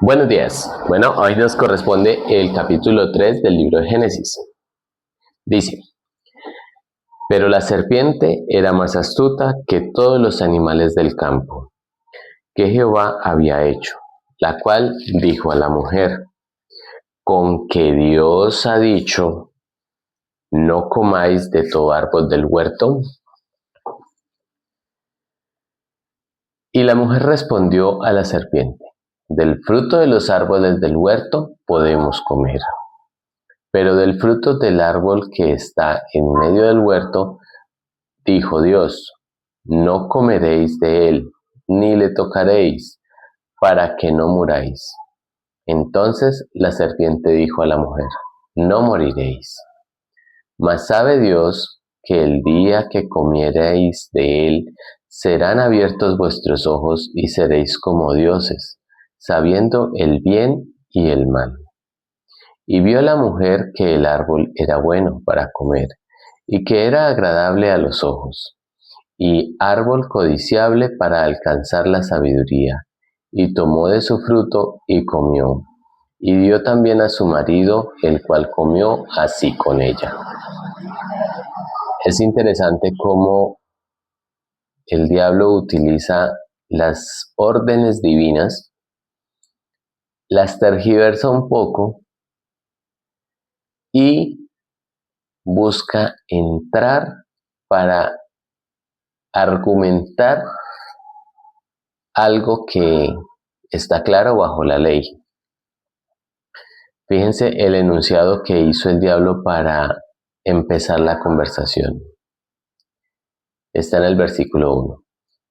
Buenos días. Bueno, hoy nos corresponde el capítulo 3 del libro de Génesis. Dice, pero la serpiente era más astuta que todos los animales del campo que Jehová había hecho, la cual dijo a la mujer, con que Dios ha dicho, no comáis de todo árbol del huerto. Y la mujer respondió a la serpiente, del fruto de los árboles del huerto podemos comer. Pero del fruto del árbol que está en medio del huerto, dijo Dios, no comeréis de él, ni le tocaréis, para que no muráis. Entonces la serpiente dijo a la mujer, no moriréis. Mas sabe Dios que el día que comiereis de él, serán abiertos vuestros ojos y seréis como dioses, sabiendo el bien y el mal. Y vio la mujer que el árbol era bueno para comer, y que era agradable a los ojos, y árbol codiciable para alcanzar la sabiduría, y tomó de su fruto y comió, y dio también a su marido, el cual comió así con ella. Es interesante cómo el diablo utiliza las órdenes divinas, las tergiversa un poco y busca entrar para argumentar algo que está claro bajo la ley. Fíjense el enunciado que hizo el diablo para empezar la conversación. Está en el versículo 1.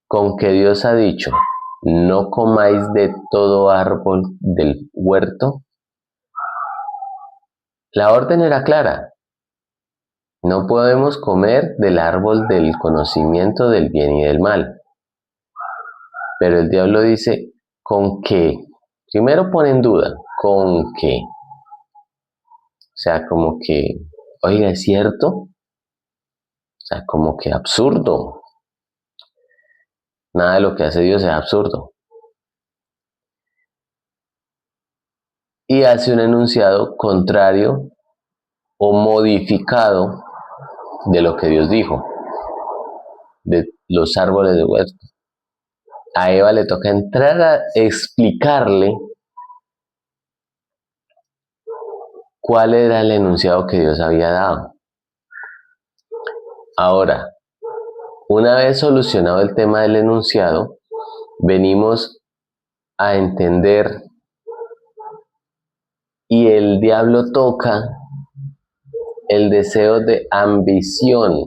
Con que Dios ha dicho, no comáis de todo árbol del huerto. La orden era clara. No podemos comer del árbol del conocimiento del bien y del mal. Pero el diablo dice, ¿con qué? Primero pone en duda, ¿con qué? O sea, como que, oiga, ¿es cierto? O sea, como que absurdo. Nada de lo que hace Dios es absurdo. Y hace un enunciado contrario o modificado de lo que Dios dijo, de los árboles del huerto. A Eva le toca entrar a explicarle cuál era el enunciado que Dios había dado. Ahora, una vez solucionado el tema del enunciado, venimos a entender y el diablo toca el deseo de ambición,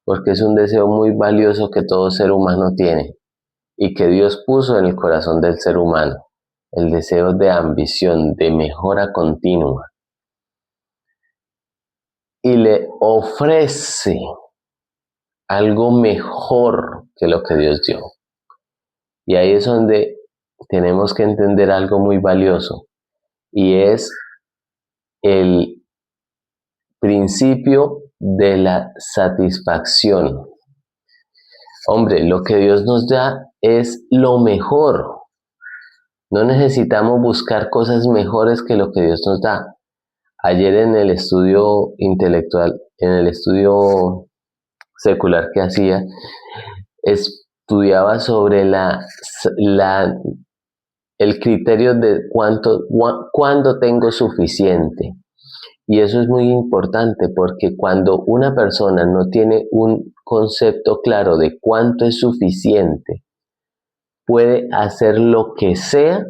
porque es un deseo muy valioso que todo ser humano tiene y que Dios puso en el corazón del ser humano, el deseo de ambición, de mejora continua. Y le ofrece algo mejor que lo que Dios dio. Y ahí es donde tenemos que entender algo muy valioso, y es el principio de la satisfacción. Hombre, lo que Dios nos da es lo mejor. No necesitamos buscar cosas mejores que lo que Dios nos da. Ayer en el estudio intelectual, en el estudio secular que hacía, estudiaba sobre el criterio de cuándo tengo suficiente. Y eso es muy importante porque cuando una persona no tiene un concepto claro de cuánto es suficiente, puede hacer lo que sea,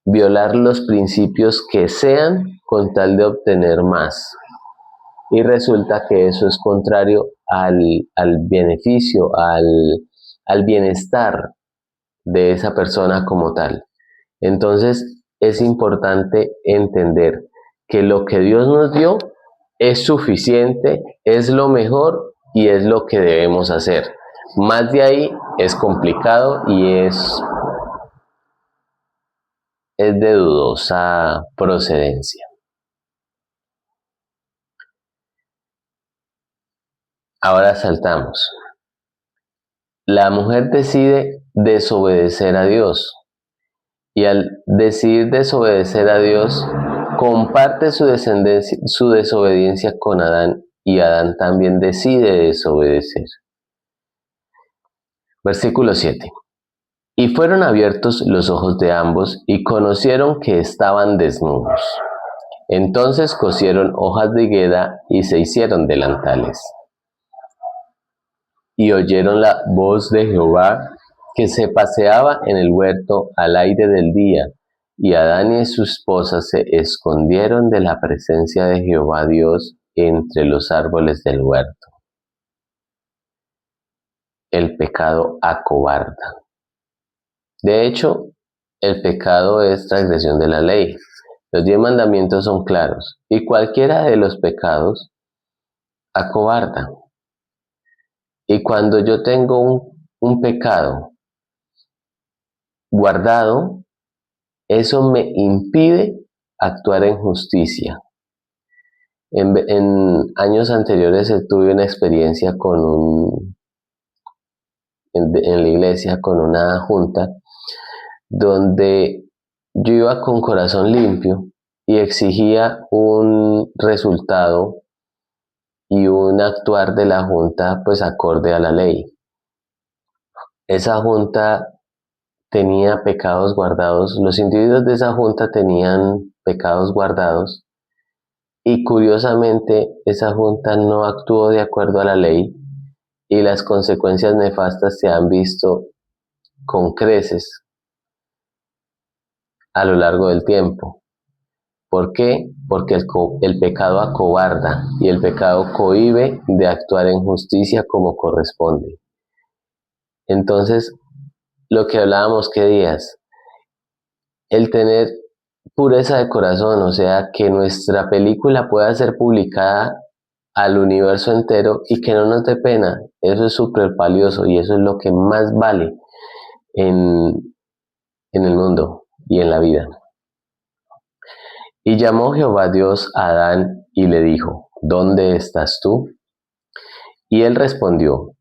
violar los principios que sean con tal de obtener más. Y resulta que eso es contrario al beneficio, al bienestar de esa persona como tal. Entonces es importante entender que lo que Dios nos dio es suficiente, es lo mejor y es lo que debemos hacer. Más de ahí es complicado y es de dudosa procedencia. Ahora saltamos. La mujer decide desobedecer a Dios. Y al decidir desobedecer a Dios, comparte su desobediencia con Adán, y Adán también decide desobedecer. Versículo 7. Y fueron abiertos los ojos de ambos, y conocieron que estaban desnudos. Entonces cosieron hojas de higuera y se hicieron delantales. Y oyeron la voz de Jehová que se paseaba en el huerto al aire del día, y Adán y su esposa se escondieron de la presencia de Jehová Dios entre los árboles del huerto. El pecado acobarda. De hecho, el pecado es transgresión de la ley. Los 10 mandamientos son claros, y cualquiera de los pecados acobarda. Y cuando yo tengo un pecado guardado, eso me impide actuar en justicia. En años anteriores tuve una experiencia en la iglesia con una junta donde yo iba con corazón limpio y exigía un resultado y un actuar de la junta pues acorde a la ley. Esa junta tenía pecados guardados, los individuos de esa junta tenían pecados guardados, y curiosamente esa junta no actuó de acuerdo a la ley, y las consecuencias nefastas se han visto con creces a lo largo del tiempo. ¿Por qué? Porque el pecado acobarda, y el pecado cohíbe de actuar en justicia como corresponde. Entonces, lo que hablábamos qué días, el tener pureza de corazón, o sea, que nuestra película pueda ser publicada al universo entero y que no nos dé pena, eso es súper valioso, y eso es lo que más vale en el mundo y en la vida. Y llamó Jehová Dios a Adán y le dijo, ¿dónde estás tú? Y él respondió,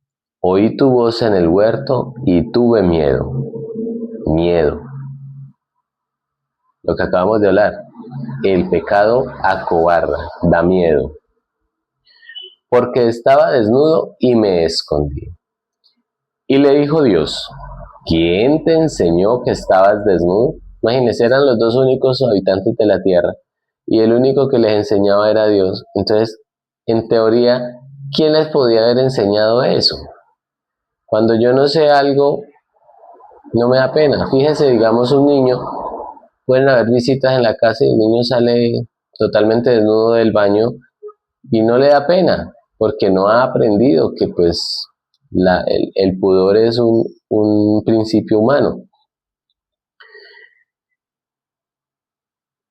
oí tu voz en el huerto y tuve miedo. Miedo. Lo que acabamos de hablar, el pecado acobarda, da miedo. Porque estaba desnudo y me escondí. Y le dijo Dios, ¿quién te enseñó que estabas desnudo? Imagínense, eran los dos únicos habitantes de la tierra y el único que les enseñaba era Dios. Entonces, en teoría, ¿quién les podía haber enseñado eso? Cuando yo no sé algo, no me da pena. Fíjese, digamos, un niño, pueden haber visitas en la casa y el niño sale totalmente desnudo del baño y no le da pena, porque no ha aprendido que pues el pudor es un principio humano.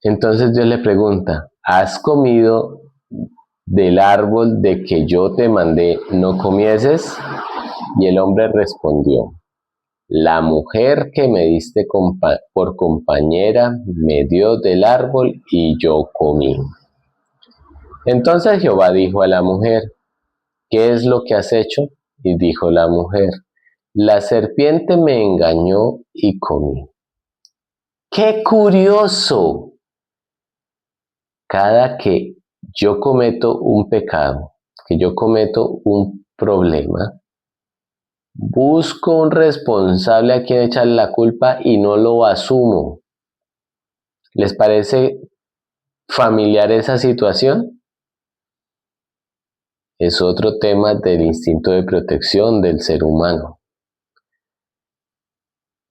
Entonces Dios le pregunta, ¿has comido del árbol de que yo te mandé no comieses? Y el hombre respondió, la mujer que me diste por compañera me dio del árbol y yo comí. Entonces Jehová dijo a la mujer, ¿qué es lo que has hecho? Y dijo la mujer, la serpiente me engañó y comí. ¡Qué curioso! Cada que yo cometo un pecado, que yo cometo un problema, busco un responsable a quien echarle la culpa y no lo asumo. ¿Les parece familiar esa situación? Es otro tema del instinto de protección del ser humano.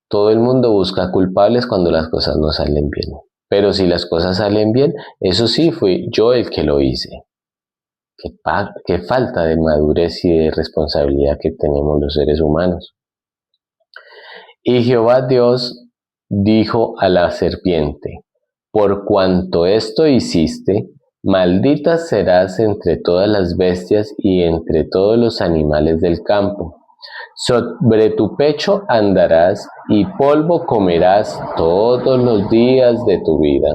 Todo el mundo busca culpables cuando las cosas no salen bien. Pero si las cosas salen bien, eso sí fui yo el que lo hice. Qué falta de madurez y de responsabilidad que tenemos los seres humanos. Y Jehová Dios dijo a la serpiente, por cuanto esto hiciste, maldita serás entre todas las bestias y entre todos los animales del campo. Sobre tu pecho andarás y polvo comerás todos los días de tu vida.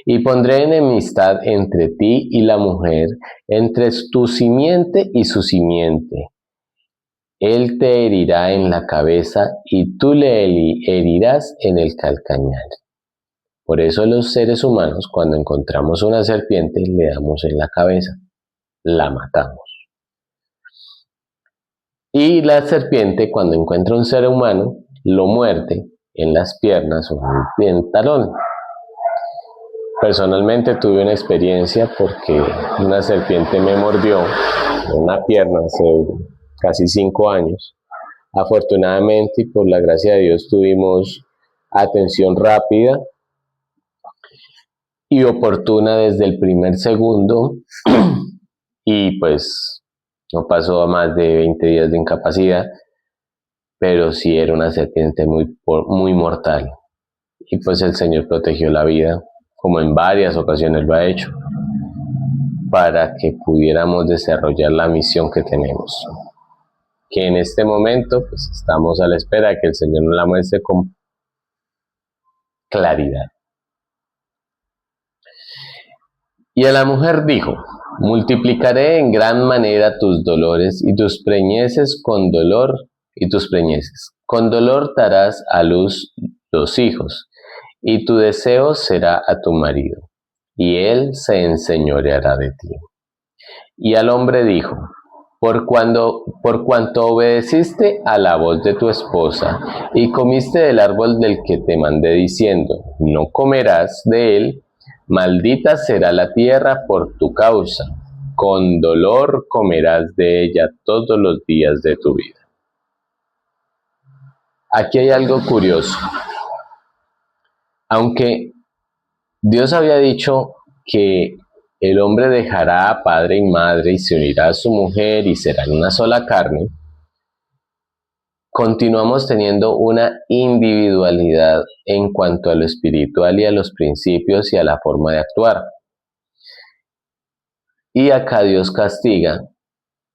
Y pondré enemistad entre ti y la mujer, entre tu simiente y su simiente. Él te herirá en la cabeza y tú le herirás en el calcañar. Por eso los seres humanos, cuando encontramos una serpiente, le damos en la cabeza, la matamos. Y la serpiente, cuando encuentra un ser humano, lo muerde en las piernas o en el talón. Personalmente tuve una experiencia porque una serpiente me mordió en una pierna hace casi 5 años. Afortunadamente y por la gracia de Dios tuvimos atención rápida y oportuna desde el primer segundo y pues no pasó a más de 20 días de incapacidad, pero sí era una serpiente muy mortal y pues el Señor protegió la vida, como en varias ocasiones lo ha hecho, para que pudiéramos desarrollar la misión que tenemos, que en este momento pues estamos a la espera de que el Señor nos la muestre con claridad. Y a la mujer dijo: multiplicaré en gran manera tus dolores y tus preñeces con dolor, y tus preñeces. Con dolor darás a luz 2 hijos, y tu deseo será a tu marido, y él se enseñoreará de ti. Y al hombre dijo: por cuanto obedeciste a la voz de tu esposa, y comiste del árbol del que te mandé diciendo, no comerás de él, maldita será la tierra por tu causa, con dolor comerás de ella todos los días de tu vida. Aquí hay algo curioso. Aunque Dios había dicho que el hombre dejará a padre y madre y se unirá a su mujer y serán una sola carne, continuamos teniendo una individualidad en cuanto a lo espiritual y a los principios y a la forma de actuar. Y acá Dios castiga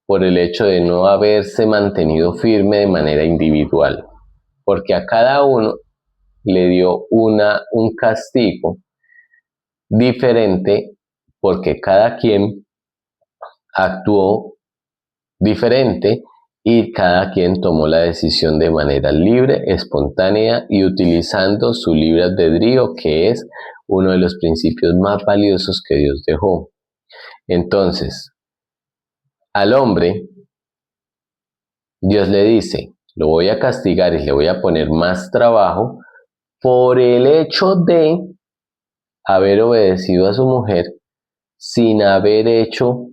por el hecho de no haberse mantenido firme de manera individual, porque a cada uno le dio un castigo diferente, porque cada quien actuó diferente y cada quien tomó la decisión de manera libre, espontánea y utilizando su libre albedrío, que es uno de los principios más valiosos que Dios dejó. Entonces, al hombre, Dios le dice: lo voy a castigar y le voy a poner más trabajo por el hecho de haber obedecido a su mujer sin haber hecho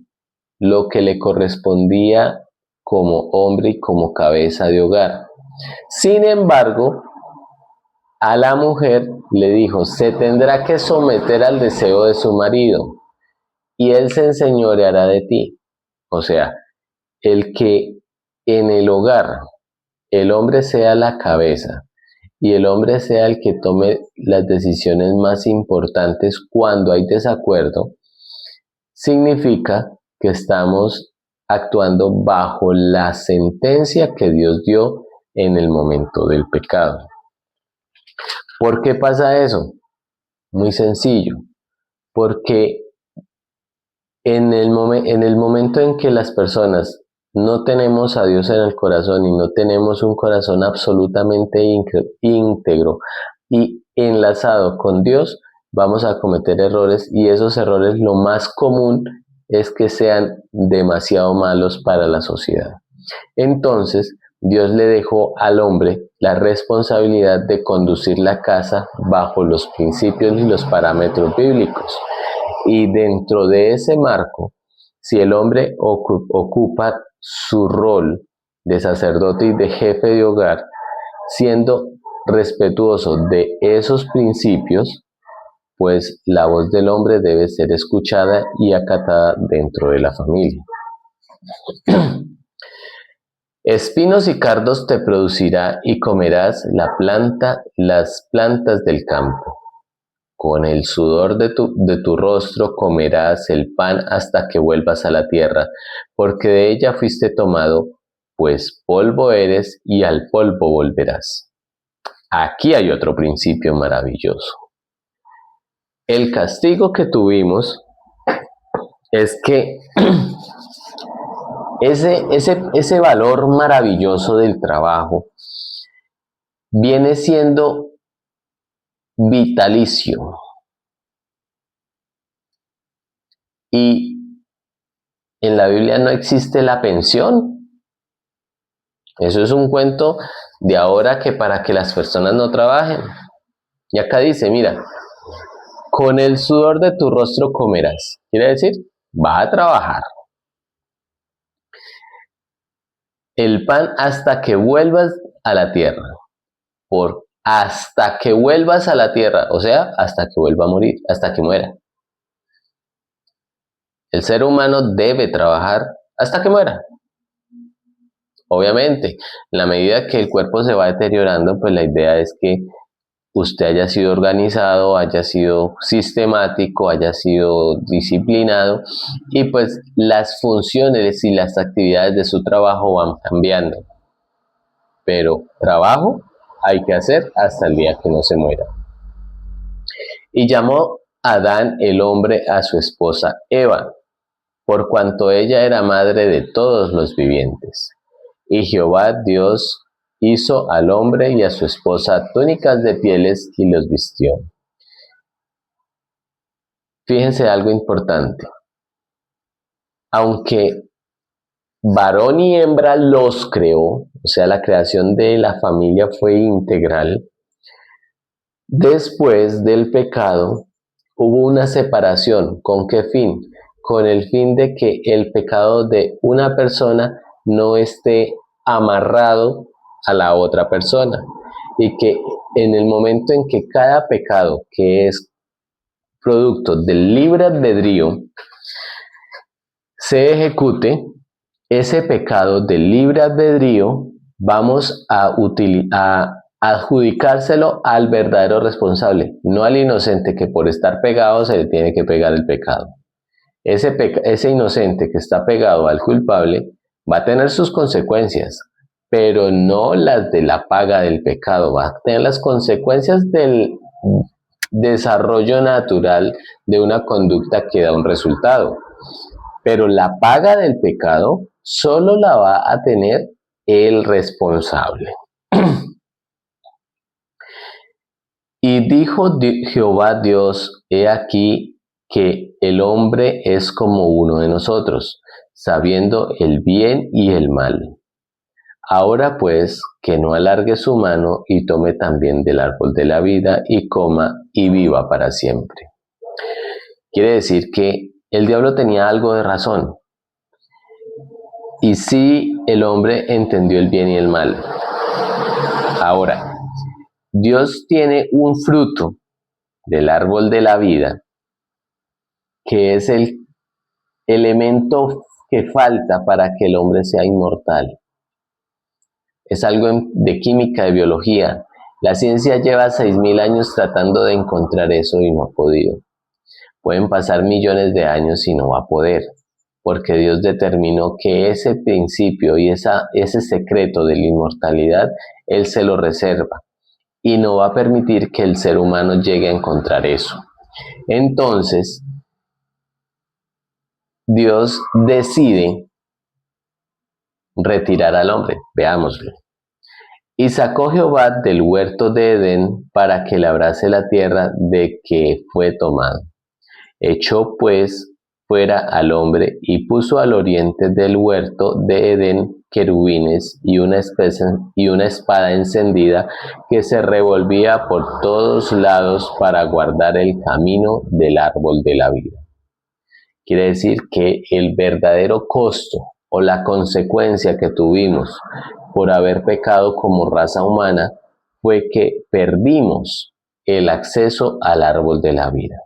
lo que le correspondía como hombre y como cabeza de hogar. Sin embargo, a la mujer le dijo: se tendrá que someter al deseo de su marido y él se enseñoreará de ti. O sea, el que en el hogar el hombre sea la cabeza y el hombre sea el que tome las decisiones más importantes cuando hay desacuerdo, significa que estamos actuando bajo la sentencia que Dios dio en el momento del pecado. ¿Por qué pasa eso? Muy sencillo, porque en el momento en que las personas no tenemos a Dios en el corazón y no tenemos un corazón absolutamente íntegro y enlazado con Dios, vamos a cometer errores, y esos errores lo más común es que sean demasiado malos para la sociedad. Entonces, Dios le dejó al hombre la responsabilidad de conducir la casa bajo los principios y los parámetros bíblicos. Y dentro de ese marco, si el hombre ocupa su rol de sacerdote y de jefe de hogar, siendo respetuoso de esos principios, pues la voz del hombre debe ser escuchada y acatada dentro de la familia. Espinos y cardos te producirá y comerás las plantas del campo. Con el sudor de tu rostro comerás el pan hasta que vuelvas a la tierra, porque de ella fuiste tomado, pues polvo eres y al polvo volverás. Aquí hay otro principio maravilloso. El castigo que tuvimos es que Ese valor maravilloso del trabajo viene siendo vitalicio. Y en la Biblia no existe la pensión. Eso es un cuento de ahora que para que las personas no trabajen. Y acá dice, mira, con el sudor de tu rostro comerás. Quiere decir, vas a trabajar. El pan hasta que vuelvas a la tierra. Hasta que vuelvas a la tierra. O sea, hasta que vuelva a morir, hasta que muera. El ser humano debe trabajar hasta que muera. Obviamente, en la medida que el cuerpo se va deteriorando, pues la idea es que usted haya sido organizado, haya sido sistemático, haya sido disciplinado y pues las funciones y las actividades de su trabajo van cambiando. Pero trabajo hay que hacer hasta el día que no se muera. Y llamó Adán el hombre a su esposa Eva, por cuanto ella era madre de todos los vivientes. Y Jehová Dios hizo al hombre y a su esposa túnicas de pieles y los vistió. Fíjense algo importante. Aunque varón y hembra los creó, o sea, la creación de la familia fue integral, después del pecado hubo una separación. ¿Con qué fin? Con el fin de que el pecado de una persona no esté amarrado a la otra persona y que en el momento en que cada pecado que es producto del libre albedrío se ejecute, ese pecado del libre albedrío vamos a adjudicárselo al verdadero responsable, no al inocente que por estar pegado se le tiene que pegar el pecado. Ese inocente que está pegado al culpable va a tener sus consecuencias, pero no las de la paga del pecado, va a tener las consecuencias del desarrollo natural de una conducta que da un resultado. Pero la paga del pecado solo la va a tener el responsable. Y dijo Jehová Dios, he aquí que el hombre es como uno de nosotros, sabiendo el bien y el mal. Ahora pues, que no alargue su mano y tome también del árbol de la vida y coma y viva para siempre. Quiere decir que el diablo tenía algo de razón. Y sí, el hombre entendió el bien y el mal. Ahora, Dios tiene un fruto del árbol de la vida, que es el elemento que falta para que el hombre sea inmortal. Es algo de química, de biología. La ciencia lleva 6.000 años tratando de encontrar eso y no ha podido. Pueden pasar millones de años y no va a poder, porque Dios determinó que ese principio y ese secreto de la inmortalidad, Él se lo reserva y no va a permitir que el ser humano llegue a encontrar eso. Entonces, Dios decide retirar al hombre. Veámoslo. Y sacó Jehová del huerto de Edén para que labrase la tierra de que fue tomado. Echó pues fuera al hombre y puso al oriente del huerto de Edén querubines y una espada encendida que se revolvía por todos lados para guardar el camino del árbol de la vida. Quiere decir que el verdadero costo o la consecuencia que tuvimos por haber pecado como raza humana fue que perdimos el acceso al árbol de la vida.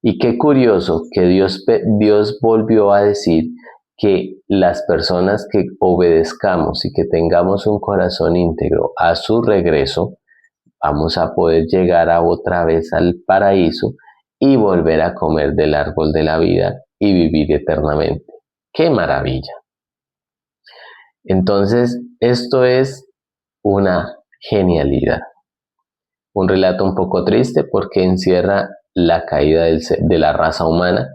Y qué curioso que Dios volvió a decir que las personas que obedezcamos y que tengamos un corazón íntegro a su regreso, vamos a poder llegar otra vez al paraíso y volver a comer del árbol de la vida y vivir eternamente. ¡Qué maravilla! Entonces, esto es una genialidad. Un relato un poco triste porque encierra la caída de la raza humana,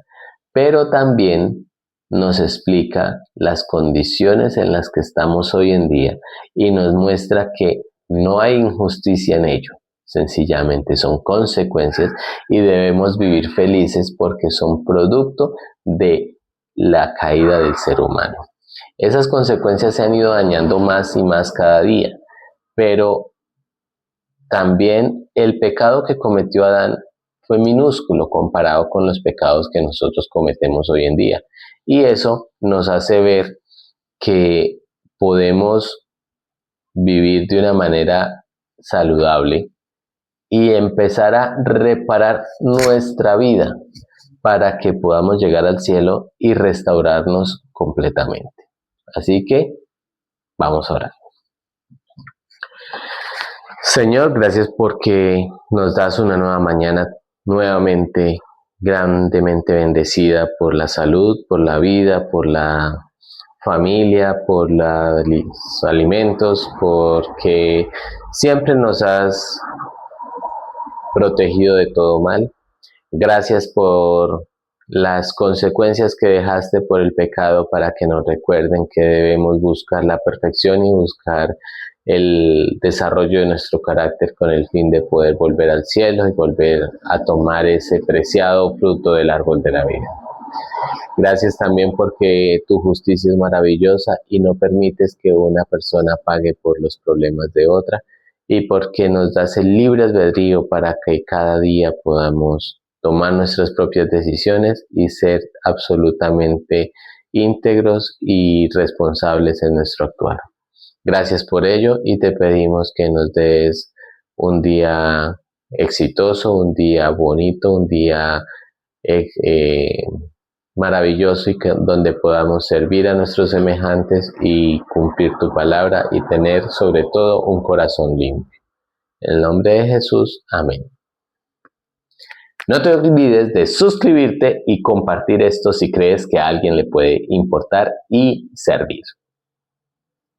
pero también nos explica las condiciones en las que estamos hoy en día y nos muestra que no hay injusticia en ello. Sencillamente son consecuencias y debemos vivir felices porque son producto de la caída del ser humano. Esas consecuencias se han ido dañando más y más cada día, pero también el pecado que cometió Adán fue minúsculo comparado con los pecados que nosotros cometemos hoy en día. Y eso nos hace ver que podemos vivir de una manera saludable y empezar a reparar nuestra vida para que podamos llegar al cielo y restaurarnos completamente. Así que vamos a orar. Señor, gracias porque nos das una nueva mañana nuevamente grandemente bendecida por la salud, por la vida, por la familia, por los alimentos, porque siempre nos has protegido de todo mal. Gracias por las consecuencias que dejaste por el pecado para que nos recuerden que debemos buscar la perfección y buscar el desarrollo de nuestro carácter con el fin de poder volver al cielo y volver a tomar ese preciado fruto del árbol de la vida. Gracias también porque tu justicia es maravillosa y no permites que una persona pague por los problemas de otra, y porque nos das el libre albedrío para que cada día podamos tomar nuestras propias decisiones y ser absolutamente íntegros y responsables en nuestro actuar. Gracias por ello y te pedimos que nos des un día exitoso, un día bonito, un día maravilloso y donde podamos servir a nuestros semejantes y cumplir tu palabra y tener sobre todo un corazón limpio. En el nombre de Jesús, amén. No te olvides de suscribirte y compartir esto si crees que a alguien le puede importar y servir.